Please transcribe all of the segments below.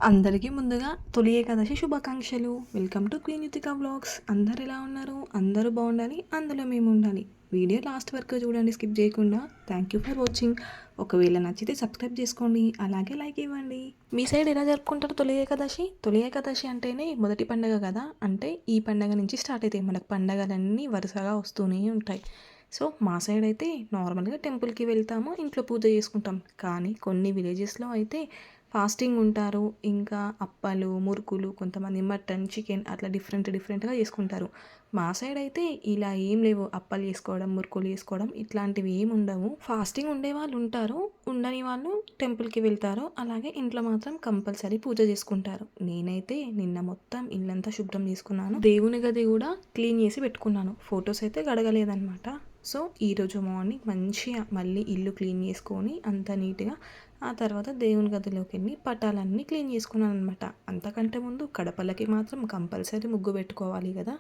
అందరికీ ముందుగా తొలి ఏకాదశి శుభాకాంక్షలు. Welcome to queen Yuthika vlogs. అందరు ఎలా ఉన్నారు? అందరూ బాగుండాలి, అందులో మేము ఉండాలి. వీడియో లాస్ట్ వరకు చూడండి, స్కిప్ చేయకుండా. Thank you for watching. ఒకవేళ నచ్చితే సబ్స్క్రైబ్ చేసుకోండి, అలాగే లైక్ ఇవ్వండి. మీ సైడ్ ఎలా జరుపుకుంటారు తొలి ఏకాదశి? తొలి ఏకాదశి అంటేనే మొదటి పండగ కదా, అంటే ఈ పండగ నుంచి స్టార్ట్ అవుతాయి మనకు పండగలన్నీ వరుసగా వస్తూనే ఉంటాయి. సో మా సైడ్ అయితే నార్మల్గా టెంపుల్కి వెళ్తాము, ఇంట్లో పూజ చేసుకుంటాం. కానీ కొన్ని విలేజెస్లో అయితే ఫాస్టింగ్ ఉంటారు. ఇంకా అప్పలు, మురుకులు, కొంతమంది మటన్, చికెన్ అట్లా డిఫరెంట్గా చేసుకుంటారు. మా సైడ్ అయితే ఇలా ఏం లేవు. అప్పలు చేసుకోవడం, మురుకులు చేసుకోవడం ఇట్లాంటివి ఏమి ఉండవు. ఫాస్టింగ్ ఉండే వాళ్ళు ఉంటారు, ఉండని వాళ్ళు టెంపుల్కి వెళ్తారు. అలాగే ఇంట్లో మాత్రం కంపల్సరీ పూజ చేసుకుంటారు. నేనైతే నిన్న మొత్తం ఇల్లంతా శుభ్రం చేసుకున్నాను. దేవుని గది కూడా క్లీన్ చేసి పెట్టుకున్నాను. ఫొటోస్ అయితే గడగలేదనమాట. సో ఈరోజు మార్నింగ్ మంచిగా మళ్ళీ ఇల్లు క్లీన్ చేసుకొని అంత నీట్గా ఆ తర్వాత దేవుని గదిలోకి వెళ్ళి పటాలన్నీ క్లీన్ చేసుకున్నాను అనమాట. అంతకంటే ముందు కడపలకి మాత్రం కంపల్సరీ ముగ్గు పెట్టుకోవాలి కదా.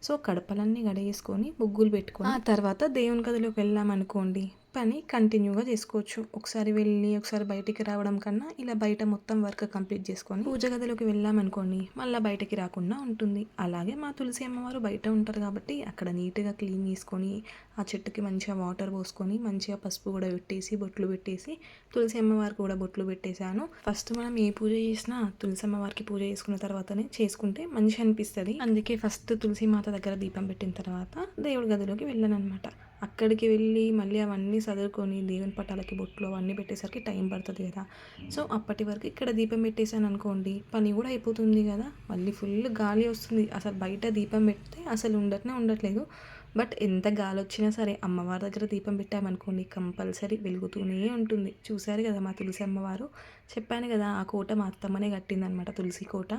సో కడపలన్నీ గడిగేసుకొని ముగ్గులు పెట్టుకొని ఆ తర్వాత దేవుని గదిలోకి వెళ్ళామనుకోండి, పని కంటిన్యూగా చేసుకోవచ్చు. ఒకసారి వెళ్ళి ఒకసారి బయటికి రావడం కన్నా ఇలా బయట మొత్తం వర్క్ కంప్లీట్ చేసుకొని పూజ గదిలోకి వెళ్ళామనుకోండి, మళ్ళీ బయటకి రాకుండా ఉంటుంది. అలాగే మా తులసి అమ్మవారు బయట ఉంటారు కాబట్టి అక్కడ నీట్గా క్లీన్ చేసుకొని ఆ చెట్టుకి మంచిగా వాటర్ పోసుకొని మంచిగా పసుపు కూడా పెట్టేసి బొట్లు పెట్టేసి తులసి అమ్మవారికి కూడా బొట్లు పెట్టేశాను. ఫస్ట్ మనం ఏ పూజ చేసినా తులసి అమ్మవారికి పూజ చేసుకున్న తర్వాతనే చేసుకుంటే మంచిగా అనిపిస్తుంది. అందుకే ఫస్ట్ తులసి మాత దగ్గర దీపం పెట్టిన తర్వాత దేవుడి గదిలోకి వెళ్ళాను అనమాట. అక్కడికి వెళ్ళి మళ్ళీ అవన్నీ చదువుకొని దేవుని పటాలకి బొట్లు అవన్నీ పెట్టేసరికి టైం పడుతుంది కదా. సో అప్పటి వరకు ఇక్కడ దీపం పెట్టేశాను అనుకోండి, పని కూడా అయిపోతుంది కదా. మళ్ళీ ఫుల్ గాలి వస్తుంది, అసలు బయట దీపం పెడితే అసలు ఉండట్లేదు. బట్ ఎంత గాలి వచ్చినా సరే అమ్మవారి దగ్గర దీపం పెట్టామనుకోండి కంపల్సరీ వెలుగుతూనే ఉంటుంది. చూశారు కదా మా తులసి అమ్మవారు. చెప్పాను కదా ఆ కోట మా అత్తమ్మనే కట్టిందనమాట, తులసి కోట.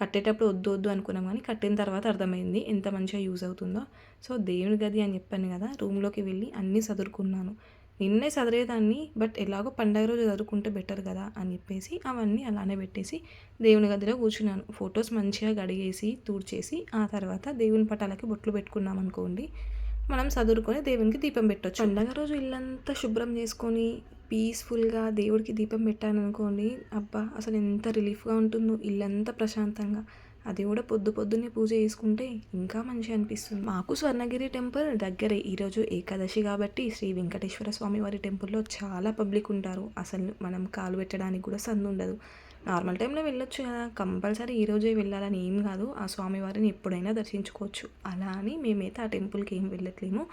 కట్టేటప్పుడు వద్దు అనుకున్నాం, కానీ కట్టిన తర్వాత అర్థమైంది ఎంత మంచిగా యూజ్ అవుతుందో. సో దేవుని గది అని చెప్పాను కదా, రూమ్లోకి వెళ్ళి అన్నీ సదురుకున్నాను. నిన్నే చదివేదాన్ని, బట్ ఎలాగో పండగ రోజు చదువుకుంటే బెటర్ కదా అని చెప్పేసి అవన్నీ అలానే పెట్టేసి దేవుని గదిలో కూర్చున్నాను. ఫొటోస్ మంచిగా గడిగేసి తుడిచేసి ఆ తర్వాత దేవుని పటాలకి బొట్లు పెట్టుకున్నాం అనుకోండి, మనం చదువుకొని దేవునికి దీపం పెట్టొచ్చు. పండగ రోజు ఇల్లంతా శుభ్రం చేసుకొని పీస్ఫుల్గా దేవుడికి దీపం పెట్టాను అనుకోండి, అబ్బా అసలు ఎంత రిలీఫ్గా ఉంటుందో, ఇల్లంతా ప్రశాంతంగా. అది కూడా పొద్దున్నే పూజ చేసుకుంటే ఇంకా మంచిగా అనిపిస్తుంది. మాకు స్వర్ణగిరి టెంపుల్ దగ్గరే. ఈరోజు ఏకాదశి కాబట్టి శ్రీ వెంకటేశ్వర స్వామి వారి టెంపుల్లో చాలా పబ్లిక్ ఉంటారు. అసలు మనం కాలు పెట్టడానికి కూడా సందు ఉండదు. నార్మల్ టైంలో వెళ్ళొచ్చు కదా, కంపల్సరీ ఈరోజే వెళ్ళాలని ఏం కాదు. ఆ స్వామివారిని ఎప్పుడైనా దర్శించుకోవచ్చు. అలా అని మేమైతే ఆ టెంపుల్కి ఏం వెళ్ళట్లేము.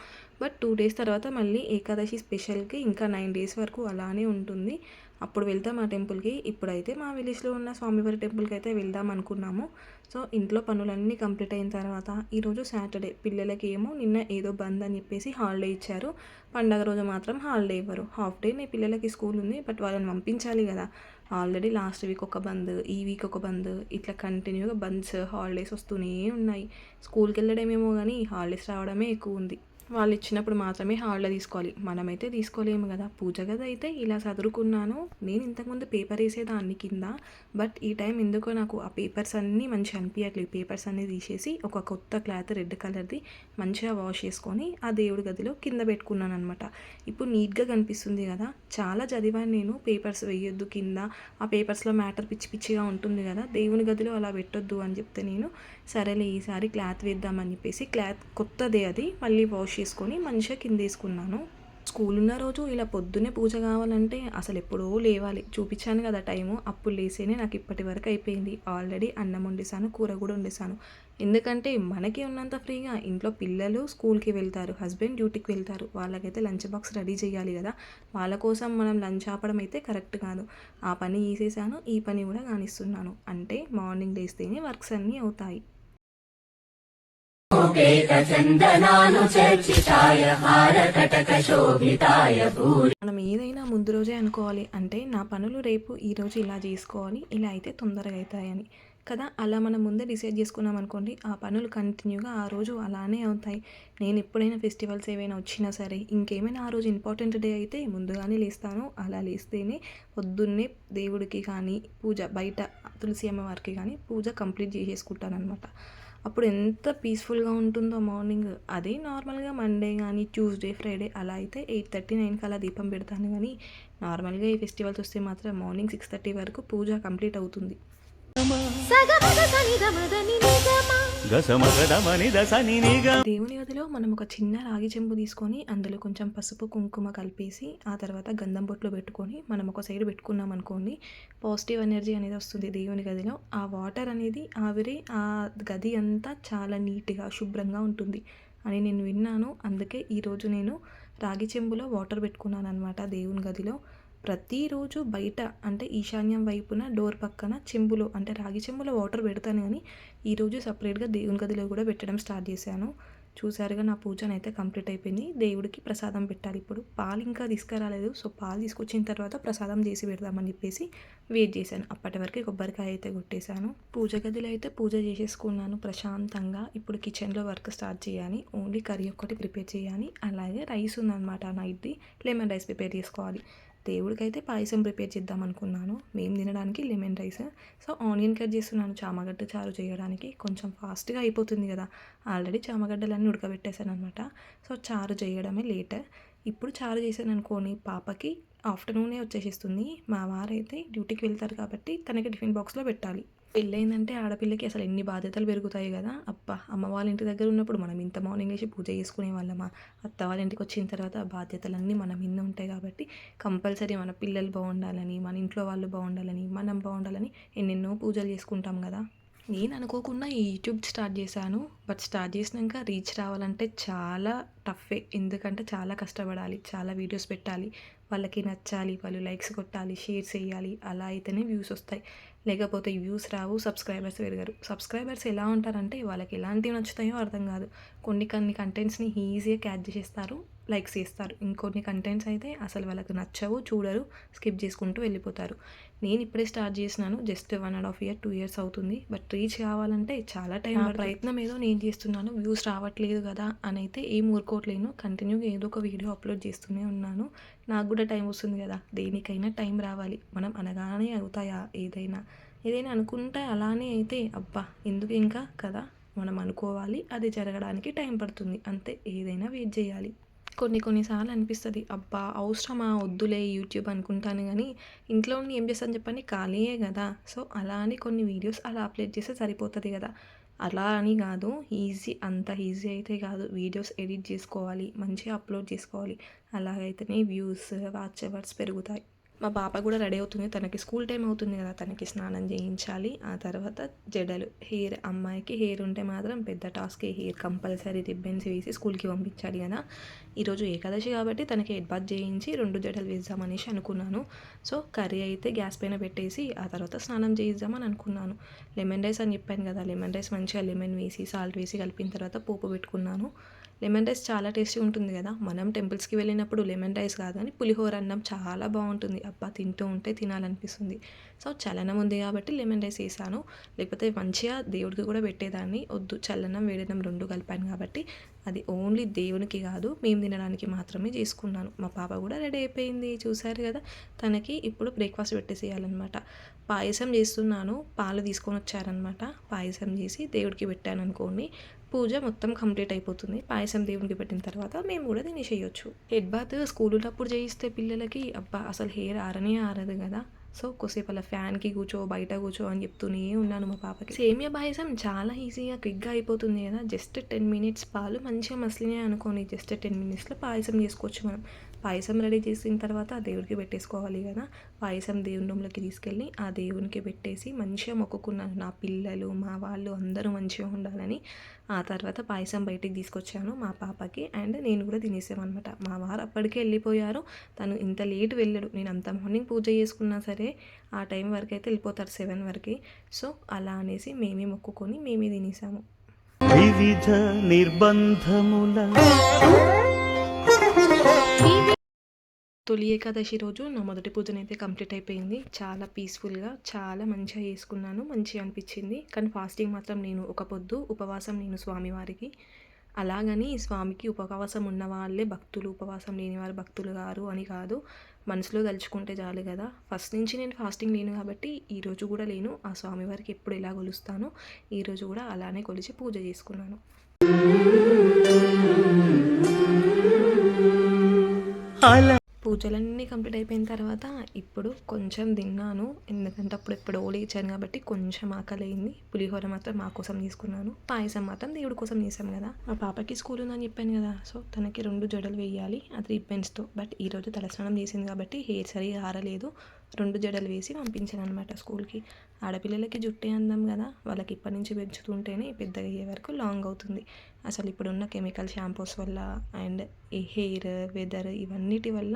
బట్ 2 డేస్ తర్వాత మళ్ళీ ఏకాదశి స్పెషల్కి ఇంకా 9 డేస్ వరకు అలానే ఉంటుంది. అప్పుడు వెళ్తాం ఆ టెంపుల్కి. ఇప్పుడైతే మా విలేజ్లో ఉన్న స్వామివారి టెంపుల్కి అయితే వెళ్దాం అనుకున్నాము. సో ఇంట్లో పనులన్నీ కంప్లీట్ అయిన తర్వాత ఈరోజు సాటర్డే, పిల్లలకి ఏమో నిన్న ఏదో బంద్ అని చెప్పేసి హాలిడే ఇచ్చారు. పండగ రోజు మాత్రం హాలిడే ఇవ్వరు. హాఫ్ డే పిల్లలకి స్కూల్ ఉంది, బట్ వాళ్ళని పంపించాలి కదా. ఆల్రెడీ లాస్ట్ వీక్ ఒక బంద్, ఈ వీక్ ఒక బంద్, ఇట్లా కంటిన్యూగా బంద్స్ హాలిడేస్ వస్తూనే ఉన్నాయి. స్కూల్కి వెళ్ళడమేమో కానీ హాలిడేస్ రావడమే ఎక్కువ ఉంది. వాళ్ళు ఇచ్చినప్పుడు మాత్రమే హాలిడే తీసుకోవాలి, మనమైతే తీసుకోలేము కదా. పూజ గది అయితే ఇలా చదువుకున్నాను. నేను ఇంతకుముందు పేపర్ వేసేదాన్ని కింద, బట్ ఈ టైం ఎందుకో నాకు ఆ పేపర్స్ అన్నీ మంచిగా అనిపించట్లేదు. పేపర్స్ అన్నీ తీసేసి ఒక కొత్త క్లాత్ రెడ్ కలర్ది మంచిగా వాష్ చేసుకొని ఆ దేవుడి గదిలో కింద పెట్టుకున్నాను అనమాట. ఇప్పుడు నీట్గా కనిపిస్తుంది కదా. చాలా చదివాను నేను, పేపర్స్ వేయొద్దు కింద, ఆ పేపర్స్లో మ్యాటర్ పిచ్చిగా ఉంటుంది కదా, దేవుని గదిలో అలా పెట్టొద్దు అని చెప్తే నేను సరేలే ఈసారి క్లాత్ వేద్దామని చెప్పేసి క్లాత్ కొత్తదే అది మళ్ళీ వాష్ చేసుకొని మంచిగా కింద వేసుకున్నాను. స్కూల్ ఉన్న రోజు ఇలా పొద్దున్నే పూజ కావాలంటే అసలు ఎప్పుడో లేవాలి. చూపించాను కదా టైము, అప్పుడు లేసేనే నాకు ఇప్పటి వరకు అయిపోయింది. ఆల్రెడీ అన్నం వండేసాను, కూర కూడా వండేసాను. ఎందుకంటే మనకి ఉన్నంత ఫ్రీగా ఇంట్లో పిల్లలు స్కూల్కి వెళ్తారు, హస్బెండ్ డ్యూటీకి వెళ్తారు, వాళ్ళకైతే లంచ్ బాక్స్ రెడీ చేయాలి కదా. వాళ్ళ కోసం మనం లంచ్ ఆపడం అయితే కరెక్ట్ కాదు. ఆ పని చేసేసాను, ఈ పని కూడా కానిస్తున్నాను. అంటే మార్నింగ్ లేస్తేనే వర్క్స్ అన్నీ అవుతాయి. మనం ఏదైనా ముందు రోజే అనుకోవాలి. అంటే నా పనులు రేపు ఈరోజు ఇలా చేసుకోవాలి, ఇలా అయితే తొందరగా అవుతాయని కదా. అలా మనం ముందే డిసైడ్ చేసుకున్నాం అనుకోండి, ఆ పనులు కంటిన్యూగా ఆ రోజు అలానే అవుతాయి. నేను ఎప్పుడైనా ఫెస్టివల్స్ ఏవైనా వచ్చినా సరే, ఇంకేమైనా ఆ రోజు ఇంపార్టెంట్ డే అయితే ముందుగానే లేస్తాను. అలా లేస్తేనే పొద్దున్నే దేవుడికి కానీ పూజ, బయట తులసి అమ్మవారికి కానీ పూజ కంప్లీట్ చేసేసుకుంటాను అనమాట. అప్పుడు ఎంత పీస్ఫుల్గా ఉంటుందో మార్నింగ్. అదే నార్మల్గా మండే కానీ ట్యూస్డే, ఫ్రైడే అలా అయితే 8:30, 9కి అలా దీపం పెడతాను. కానీ నార్మల్గా ఈ ఫెస్టివల్స్ వస్తే మాత్రం మార్నింగ్ 6:30 వరకు పూజ కంప్లీట్ అవుతుంది. దేవుని గదిలో మనం ఒక చిన్న రాగి చెంబు తీసుకొని అందులో కొంచెం పసుపు కుంకుమ కలిపేసి ఆ తర్వాత గంధం బొట్లు పెట్టుకొని మనం ఒక సైడ్ పెట్టుకున్నాం అనుకోండి, పాజిటివ్ ఎనర్జీ అనేది వస్తుంది దేవుని గదిలో. ఆ వాటర్ అనేది ఆవిరి ఆ గది అంతా చాలా నీట్గా శుభ్రంగా ఉంటుంది అని నేను విన్నాను. అందుకే ఈరోజు నేను రాగి చెంబులో వాటర్ పెట్టుకున్నాను అనమాట దేవుని గదిలో. ప్రతిరోజు బయట అంటే ఈశాన్యం వైపున డోర్ పక్కన చెంబులో అంటే రాగి చెంబులో వాటర్ పెడతాను, కానీ ఈరోజు సపరేట్గా దేవుని గదిలో కూడా పెట్టడం స్టార్ట్ చేశాను. చూసారుగా నా పూజనైతే కంప్లీట్ అయిపోయింది. దేవుడికి ప్రసాదం పెట్టాలి. ఇప్పుడు పాలు ఇంకా తీసుకురాలేదు, సో పాలు తీసుకొచ్చిన తర్వాత ప్రసాదం చేసి పెడదామని చెప్పేసి వెయిట్ చేశాను. అప్పటి వరకు కొబ్బరికాయ అయితే కొట్టేశాను. పూజ గదిలో అయితే పూజ చేసేసుకున్నాను ప్రశాంతంగా. ఇప్పుడు కిచెన్లో వర్క్ స్టార్ట్ చేయాలి. ఓన్లీ కర్రీ ఒక్కటి ప్రిపేర్ చేయాలి. అలాగే రైస్ ఉందన్నమాట, నైట్ది లెమన్ రైస్ ప్రిపేర్ చేసుకోవాలి. దేవుడికైతే పాయసం ప్రిపేర్ చేద్దాం అనుకున్నాను, మేము తినడానికి lemon rice. So onion cut చేస్తున్నాను చామగడ్డ చారు చేయడానికి. కొంచెం ఫాస్ట్గా అయిపోతుంది కదా, ఆల్రెడీ చామగడ్డలన్నీ ఉడకబెట్టేశాను అనమాట. సో చారు చేయడమే లేట్. ఇప్పుడు చారు చేశాను అనుకోని పాపకి ఆఫ్టర్నూనే వచ్చేసిస్తుంది. మా వారైతే డ్యూటీకి వెళ్తారు కాబట్టి తనకి టిఫిన్ బాక్స్లో పెట్టాలి. పెళ్ళయిందంటే ఆడపిల్లకి అసలు ఎన్ని బాధ్యతలు పెరుగుతాయి కదా. అబ్బా, అమ్మ వాళ్ళ ఇంటి దగ్గర ఉన్నప్పుడు మనం ఇంత మార్నింగ్ వేసి పూజ చేసుకునే వాళ్ళమా, అత్త వాళ్ళ ఇంటికి వచ్చిన తర్వాత ఆ బాధ్యతలన్నీ మన మీద ఉంటాయి కాబట్టి కంపల్సరీ మన పిల్లలు బాగుండాలని, మన ఇంట్లో వాళ్ళు బాగుండాలని, మనం బాగుండాలని ఎన్నెన్నో పూజలు చేసుకుంటాం కదా. నేను అనుకోకుండా ఈ యూట్యూబ్ స్టార్ట్ చేశాను. బట్ స్టార్ట్ చేసినాక రీచ్ రావాలంటే చాలా టఫే. ఎందుకంటే చాలా కష్టపడాలి, చాలా వీడియోస్ పెట్టాలి, వాళ్ళకి నచ్చాలి, వాళ్ళు లైక్స్ కొట్టాలి, షేర్స్ చేయాలి. అలా అయితేనే వ్యూస్ వస్తాయి, లేకపోతే వ్యూస్ రావు, సబ్స్క్రైబర్స్ పెరగరు. సబ్స్క్రైబర్స్ ఎలా ఉంటారంటే వాళ్ళకి ఎలాంటివి నచ్చుతాయో అర్థం కాదు. కొన్ని కంటెంట్స్ని ఈజీగా క్యాచ్ చేసేస్తారు, లైక్స్ చేస్తారు. ఇంకొన్ని కంటెంట్స్ అయితే అసలు వాళ్ళకి నచ్చవు, చూడరు, స్కిప్ చేసుకుంటూ వెళ్ళిపోతారు. నేను ఇప్పుడే స్టార్ట్ చేసినాను, జస్ట్ 1.5 year 2 years అవుతుంది. బట్ రీచ్ కావాలంటే చాలా టైం. ప్రయత్నం ఏదో నేను చేస్తున్నాను, వ్యూస్ రావట్లేదు కదా అని అయితే ఏం ఊరుకోవట్లేను. కంటిన్యూగా ఏదో ఒక వీడియో అప్లోడ్ చేస్తూనే ఉన్నాను. నాకు కూడా టైం వస్తుంది కదా, దేనికైనా టైం రావాలి. మనం అనగానే అవుతాయా ఏదైనా అనుకుంటే అలానే అయితే అబ్బా ఎందుకు ఇంకా కదా, మనం అనుకోవాలి, అది జరగడానికి టైం పడుతుంది అంతే. ఏదైనా వెయిట్ చేయాలి. కొన్నిసార్లు అనిపిస్తుంది, అబ్బా అవసరమా, వద్దులే యూట్యూబ్ అనుకుంటాను, కానీ ఇంట్లో ఉండి ఏం చేస్తాను చెప్పండి, ఖాళీయే కదా. సో అలా అని కొన్ని వీడియోస్ అలా అప్లోడ్ చేస్తే సరిపోతుంది కదా. అలా అని కాదు, అంత ఈజీ అయితే కాదు. వీడియోస్ ఎడిట్ చేసుకోవాలి, మంచిగా అప్లోడ్ చేసుకోవాలి. అలాగైతేనే వ్యూస్, వాచ్ అవర్స్ పెరుగుతాయి. మా పాప కూడా రెడీ అవుతుంది, తనకి స్కూల్ టైం అవుతుంది కదా, తనకి స్నానం చేయించాలి. ఆ తర్వాత జడలు, హెయిర్, అమ్మాయికి హెయిర్ ఉంటే మాత్రం పెద్ద టాస్క్. హెయిర్ కంపల్సరీ రిబ్బన్స్ వేసి స్కూల్కి పంపించాలి కదా. ఈరోజు ఏకాదశి కాబట్టి తనకి హెడ్ బాత్ చేయించి 2 జడలు వేద్దామనేసి అనుకున్నాను. సో కర్రీ అయితే గ్యాస్ పైన పెట్టేసి ఆ తర్వాత స్నానం చేయిద్దామని అనుకున్నాను. లెమన్ రైస్ అని చెప్పాను కదా, లెమన్ రైస్ మంచిగా లెమన్ వేసి సాల్ట్ వేసి కలిపిన తర్వాత పోపు పెట్టుకున్నాను. లెమన్ రైస్ చాలా టేస్టీ ఉంటుంది కదా. మనం టెంపుల్స్కి వెళ్ళినప్పుడు లెమన్ రైస్ కాదు కానీ పులిహోర అన్నం చాలా బాగుంటుంది. అబ్బా తింటూ ఉంటే తినాలనిపిస్తుంది. సో చల్లనం ఉంది కాబట్టి లెమన్ రైస్ వేసాను, లేకపోతే మంచిగా దేవుడికి కూడా పెట్టేదాన్ని. వద్దు, చల్లనం వేడనం 2 కలిపాను కాబట్టి అది ఓన్లీ దేవునికి కాదు, మేము తినడానికి మాత్రమే చేసుకున్నాను. మా పాప కూడా రెడీ అయిపోయింది, చూసారు కదా. తనకి ఇప్పుడు బ్రేక్ఫాస్ట్ పెట్టేసేయాలన్నమాట. పాయసం చేస్తున్నాను, పాలు తీసుకొని వచ్చారనమాట. పాయసం చేసి దేవుడికి పెట్టాను అనుకోండి, పూజ మొత్తం కంప్లీట్ అయిపోతుంది. పాయసం దేవునికి పెట్టిన తర్వాత మేము కూడా తినేసేయచ్చు. హెడ్ బాత్ స్కూల్ ఉన్నప్పుడు చేయిస్తే పిల్లలకి అబ్బా అసలు హెయిర్ ఆరదు కదా. సో కొద్దిసేపు అలా ఫ్యాన్కి కూర్చో, బయట కూర్చో అని చెప్తూనే ఉన్నాను మా పాపకి. సేమియా పాయసం చాలా ఈజీగా క్విక్గా అయిపోతుంది కదా. జస్ట్ 10 minutes పాలు మంచిగా మసిలినాయి అనుకోని, జస్ట్ 10 minutesలో పాయసం చేసుకోవచ్చు మనం. పాయసం రెడీ చేసిన తర్వాత ఆ దేవుడికి పెట్టేసుకోవాలి కదా. పాయసం దేవుని రూమ్లోకి తీసుకెళ్ళి ఆ దేవునికి పెట్టేసి మంచిగా మొక్కుకున్నాను, నా పిల్లలు మా వాళ్ళు అందరూ మంచిగా ఉండాలని. ఆ తర్వాత పాయసం బయటికి తీసుకొచ్చాను మా పాపకి, అండ్ నేను కూడా తినేసామన్నమాట. మా వారు అప్పటికే వెళ్ళిపోయారు, తను ఇంత లేట్ వెళ్ళాడు. నేను అంత మార్నింగ్ పూజ చేసుకున్నా సరే ఆ టైం వరకు అయితే వెళ్ళిపోతారు, 7 వరకు. సో అలా అనేసి మేమే మొక్కుకొని మేమే తినేసాము. వివిధ నిర్బంధముల తొలి ఏకాదశి రోజు నా మొదటి పూజనైతే కంప్లీట్ అయిపోయింది. చాలా పీస్ఫుల్గా, చాలా మంచిగా చేసుకున్నాను, మంచిగా అనిపించింది. కానీ ఫాస్టింగ్ మాత్రం నేను ఒక పొద్దు ఉపవాసం నేను స్వామివారికి. అలాగని స్వామికి ఉపవాసం ఉన్న వాళ్ళే భక్తులు, ఉపవాసం లేని వారు భక్తులు గారు అని కాదు. మనసులో తలుచుకుంటే చాలు కదా. ఫస్ట్ నుంచి నేను ఫాస్టింగ్ లేను కాబట్టి ఈరోజు కూడా లేను. ఆ స్వామివారికి ఎప్పుడు ఎలా కొలుస్తానో ఈరోజు కూడా అలానే కొలిచి పూజ చేసుకున్నాను. పూజలన్నీ కంప్లీట్ అయిపోయిన తర్వాత ఇప్పుడు కొంచెం తిన్నాను. ఎందుకంటే ఎప్పుడో లేచాను కాబట్టి కొంచెం ఆకలయింది. పులిహోర మాత్రం మా కోసం తీసుకున్నాను. పాయసం మాత్రం దేవుడి కోసం చేశాం కదా. మా పాపకి స్కూల్ ఉందని చెప్పాను కదా, సో తనకి 2 జడలు వేయాలి అది రిబ్బన్స్తో. బట్ ఈరోజు తలస్నానం చేసింది కాబట్టి హెయిర్ సరిగా ఆరలేదు. 2 జడలు వేసి పంపించాను అనమాట స్కూల్కి. ఆడపిల్లలకి జుట్టే అందం కదా, వాళ్ళకి ఇప్పటి నుంచి పెంచుతుంటేనే పెద్దగా అయ్యే వరకు లాంగ్ అవుతుంది. అసలు ఇప్పుడున్న కెమికల్ షాంపూస్ వల్ల అండ్ ఈ హెయిర్ వెదర్ ఇవన్నిటి వల్ల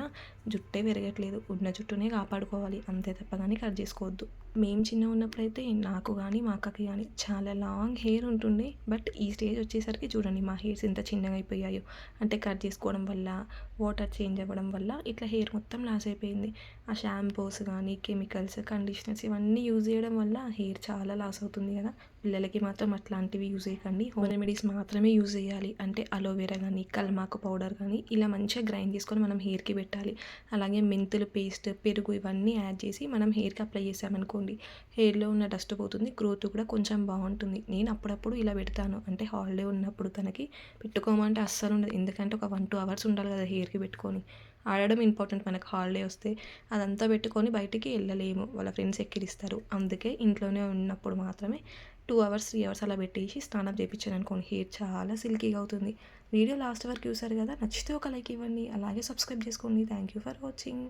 జుట్టే పెరగట్లేదు. ఉన్న జుట్టునే కాపాడుకోవాలి అంతే తప్ప కానీ కట్ చేసుకోవద్దు. మేము చిన్నగా ఉన్నప్పుడైతే నాకు కానీ మా అక్కకి కానీ చాలా లాంగ్ హెయిర్ ఉంటుండే. బట్ ఈ స్టేజ్ వచ్చేసరికి చూడండి మా హెయిర్స్ ఎంత చిన్నగా అయిపోయాయో. అంటే కట్ చేసుకోవడం వల్ల, వాటర్ చేంజ్ అవ్వడం వల్ల ఇట్లా హెయిర్ మొత్తం లాస్ అయిపోయింది. ఆ షాంపూస్ కానీ కెమికల్స్, కండిషనర్స్ ఇవన్నీ యూజ్ చేయడం వల్ల హెయిర్ చాలా లాస్ అవుతుంది కదా. పిల్లలకి మాత్రం అట్లాంటివి యూజ్ చేయకండి. హోమ్ రెమెడీస్ మాత్రమే యూజ్ చేయాలి. అంటే అలోవెరా కానీ, కల్మాకు పౌడర్ కానీ ఇలా మంచిగా గ్రైండ్ చేసుకొని మనం హెయిర్కి పెట్టాలి. అలాగే మెంతులు పేస్ట్, పెరుగు ఇవన్నీ యాడ్ చేసి మనం హెయిర్కి అప్లై చేసామనుకోండి, హెయిర్లో ఉన్న డస్ట్ పోతుంది, గ్రోత్ కూడా కొంచెం బాగుంటుంది. నేను అప్పుడప్పుడు ఇలా పెడతాను. అంటే హాలిడే ఉన్నప్పుడు తనకి పెట్టుకోమంటే అస్సలు ఉండదు. ఎందుకంటే ఒక 1-2 అవర్స్ ఉండాలి కదా హెయిర్కి పెట్టుకొని. ఆడడం ఇంపార్టెంట్ మనకు హాలిడే వస్తే. అదంతా పెట్టుకొని బయటికి వెళ్ళలేము, వాళ్ళ ఫ్రెండ్స్ ఎక్కిరిస్తారు. అందుకే ఇంట్లోనే ఉన్నప్పుడు మాత్రమే 2 అవర్స్ 3 అవర్స్ అలా పెట్టేసి స్నానం చేయించాను అనుకోండి, హెయిర్ చాలా సిల్కీగా అవుతుంది. వీడియో లాస్ట్ వరకు చూసారు కదా, నచ్చితే ఒక లైక్ ఇవ్వండి, అలాగే సబ్స్క్రైబ్ చేసుకోండి. Thank you for watching.